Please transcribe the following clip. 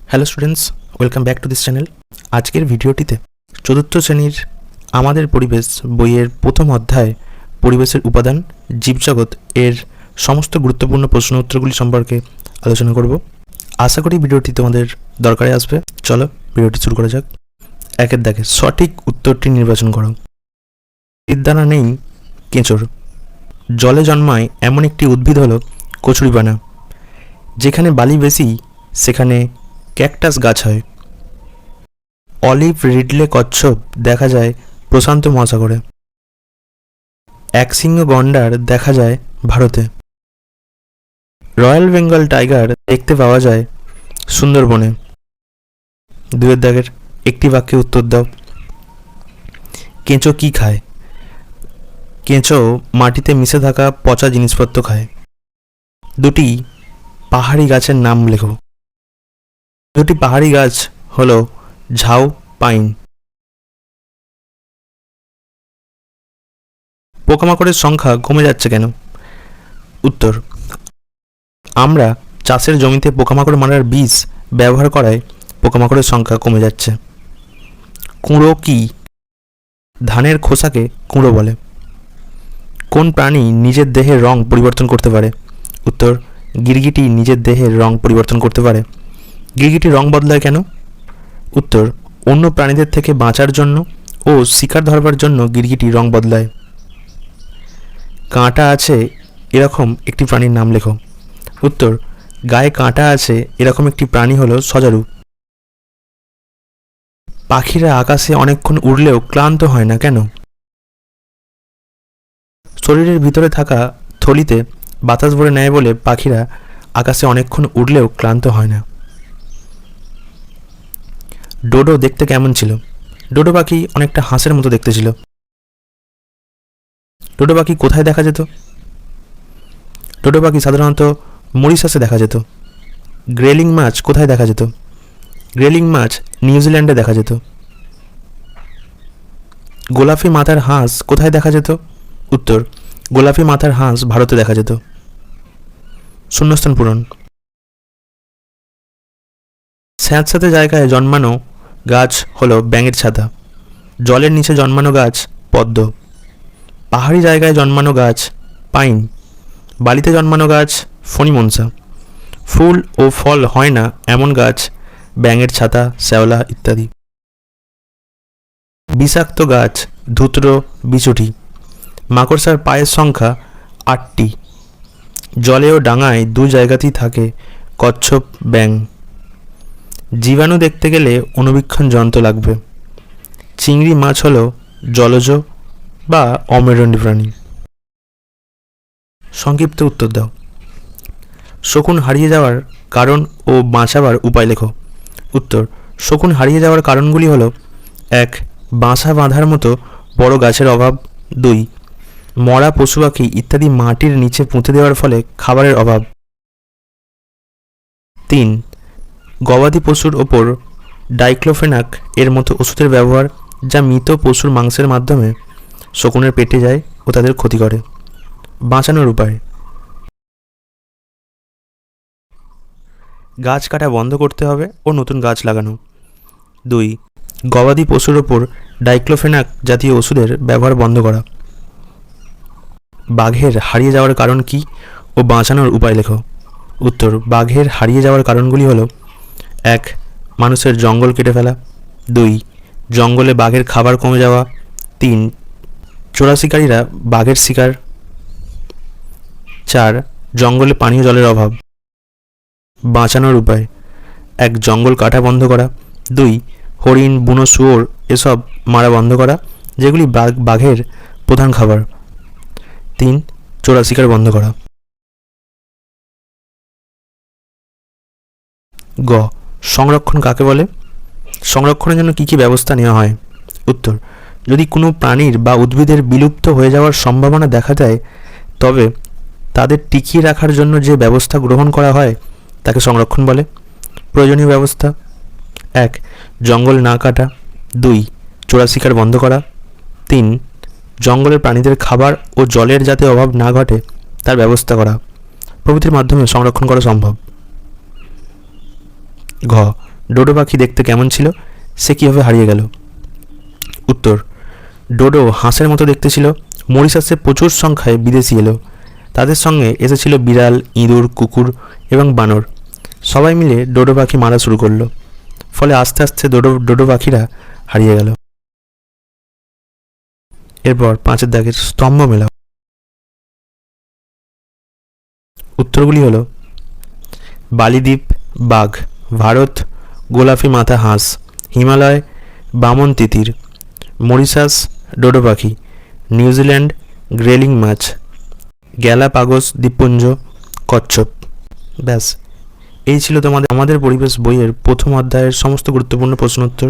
Hello students, welcome back to this channel. আজকের ভিডিওটিতে চতুর্থ শ্রেণীর আমাদের পরিবেশ বইয়ের প্রথম অধ্যায় পরিবেশের উপাদান জীবজগৎ এর সমস্ত গুরুত্বপূর্ণ প্রশ্ন উত্তরগুলি সম্পর্কে আলোচনা করব। আশা করি ভিডিওটি তোমাদের দরকারে আসবে। চলো ভিডিওটি শুরু করা যাক। একের দাগে সঠিক উত্তরটি নির্বাচন করো। বিদ্যানা নেই কেঁচোর। জলে জন্মায় এমন একটি উদ্ভিদ হলো কচুরিপানা। যেখানে বালি বেশি সেখানে ক্যাকটাস গাছ হয়। অলিভ রিডলে কচ্ছপ দেখা যায় প্রশান্ত মহাসাগরে। একশৃঙ্গ গন্ডার দেখা যায় ভারতে। রয়্যাল বেঙ্গল টাইগার দেখতে পাওয়া যায় সুন্দরবনে। দুয়ের দাগের একটি বাক্যে উত্তর দাও। কেঁচো কি খায়? কেঁচো মাটিতে মিশে থাকা পচা জিনিসপত্র খায়। দুটি পাহাড়ি গাছের নাম লেখো। দুটি পাহাড়ি গাছ হলো ঝাউ পাইন। পোকামাকড়ের সংখ্যা কমে যাচ্ছে কেন? উত্তর, আমরা চাষের জমিতে পোকামাকড় মারার বিষ ব্যবহার করায় পোকামাকড়ের সংখ্যা কমে যাচ্ছে। কুঁড়ো কি? ধানের খোসাকে কুঁড়ো বলে। কোন প্রাণী নিজের দেহের রং পরিবর্তন করতে পারে? উত্তর, গিরগিটি নিজের দেহের রং পরিবর্তন করতে পারে। গিরগিটি রং বদলায় কেন? উত্তর, অন্য প্রাণীদের থেকে বাঁচার জন্য ও শিকার ধরবার জন্য গিরগিটি রং বদলায়। কাঁটা আছে এরকম একটি প্রাণীর নাম লেখো। উত্তর, গায়ে কাঁটা আছে এরকম একটি প্রাণী হলো সজারু। পাখিরা আকাশে অনেকক্ষণ উড়লেও ক্লান্ত হয় না কেন? শরীরের ভিতরে থাকা থলিতে বাতাস ভরে নেয় বলে পাখিরা আকাশে অনেকক্ষণ উড়লেও ক্লান্ত হয় না। ডোডো দেখতে কেমন ছিল? ডোডো পাখি অনেকটা হাঁসের মতো দেখতে ছিল। ডোডো পাখি কোথায় দেখা যেত? ডোডো পাখি সাধারণত মরিশাসে দেখা যেত। গ্রেলিং মাছ কোথায় দেখা যেত? গ্রেলিং মাছ নিউজিল্যান্ডে দেখা যেত। গোলাপি মাথার হাঁস কোথায় দেখা যেত? উত্তর, গোলাপি মাথার হাঁস ভারতে দেখা যেত। শূন্যস্থান পূরণ। স্যাঁতস্যাঁতে জায়গায় জন্মানো গাছ হলো ব্যাঙের ছাতা। জলের নিচে জন্মানো গাছ পদ্ম। পাহাড়ি জায়গায় জন্মানো গাছ পাইন। বালিতে জন্মানো গাছ ফণিমনসা। ফুল ও ফল হয় না এমন গাছ ব্যাঙের ছাতা, শ্যাওলা ইত্যাদি। বিষাক্ত গাছ ধুতরো, বিচুটি। মাকড়সার পায়ের সংখ্যা 8টি। জলে ও ডাঙায় দু জায়গাতেই থাকে কচ্ছপ, ব্যাঙ। জীবাণু দেখতে গেলে অণুবীক্ষণ যন্ত্র লাগবে। চিংড়ি মাছ হলো জলজ বা অমেরুদণ্ডী প্রাণী। সংক্ষিপ্ত উত্তর দাও। শকুন হারিয়ে যাওয়ার কারণ ও বাঁচাবার উপায় লেখো। উত্তর, শকুন হারিয়ে যাওয়ার কারণগুলি হলো: 1. বাসা বাঁধার মতো বড় গাছের অভাব। 2. মরা পশু পাখি ইত্যাদি মাটির নিচে পুঁতে দেওয়ার ফলে খাবারের অভাব। 3. গবাদি পশুর ওপর ডাইক্লোফেনাক এর মতো ওষুধের ব্যবহার, যা মৃত পশুর মাংসের মাধ্যমে শকুনের পেটে যায় ও তাদের ক্ষতি করে। বাঁচানোর উপায়: গাছ কাটা বন্ধ করতে হবে ও নতুন গাছ লাগানো। 2. গবাদি পশুর ওপর ডাইক্লোফেনাক জাতীয় ওষুধের ব্যবহার বন্ধ করা। বাঘের হারিয়ে যাওয়ার কারণ কি ও বাঁচানোর উপায় লেখো। উত্তর, বাঘের হারিয়ে যাওয়ার কারণগুলি হলো: 1. মানুষের জঙ্গল কেটে ফেলা। 2. জঙ্গলে বাঘের খাবার কমে যাওয়া। 3. চোরা শিকারীরা বাঘের শিকার। 4. জঙ্গলে পানীয় জলের অভাব। বাঁচানোর উপায়: 1. জঙ্গল কাটা বন্ধ করা। 2. হরিণ, বুনো শুয়োর এসব মারা বন্ধ করা, যেগুলি বাঘের প্রধান খাবার। 3. চোরা শিকার বন্ধ করা। গ. সংরক্ষণ কাকে বলে? সংরক্ষণের জন্য কী কী ব্যবস্থা নেওয়া হয়? উত্তর, যদি কোনো প্রাণীর বা উদ্ভিদের বিলুপ্ত হয়ে যাওয়ার সম্ভাবনা দেখা দেয় তবে তাদের টিকিয়ে রাখার জন্য যে ব্যবস্থা গ্রহণ করা হয় তাকে সংরক্ষণ বলে। প্রয়োজনীয় ব্যবস্থা: 1. জঙ্গল না কাটা। 2. চোরা শিকার বন্ধ করা। 3. জঙ্গলের প্রাণীদের খাবার ও জলের যাতে অভাব না ঘটে তার ব্যবস্থা করা প্রভৃতির মাধ্যমে সংরক্ষণ করা সম্ভব। ঘ ডোডো পাখি দেখতে কেমন ছিল, সে কীভাবে হারিয়ে গেল? উত্তর, ডোডো হাঁসের মতো দেখতে ছিল। মরিশাসে প্রচুর সংখ্যায় বিদেশি এলো। তাদের সঙ্গে এসেছিল বিড়াল, ইঁদুর, কুকুর এবং বানর। সবাই মিলে ডোডো পাখি মারা শুরু করলো। ফলে আস্তে আস্তে ডোডো পাখিরা হারিয়ে গেল। এরপর 5 দাগের স্তম্ভ মেলাও। উত্তরগুলি হলো বালিদ্বীপ বাঘ, ভারত গোলাপি মাথা হাঁস, হিমালয় বামন তিতির, মরিশাস ডোডো পাখি, নিউজিল্যান্ড গ্রেলিং মাছ, গ্যালাপাগোস দ্বীপপুঞ্জ কচ্ছপ। ব্যাস, এই ছিল আমাদের পরিবেশ বইয়ের প্রথম অধ্যায়ের সমস্ত গুরুত্বপূর্ণ প্রশ্নোত্তর।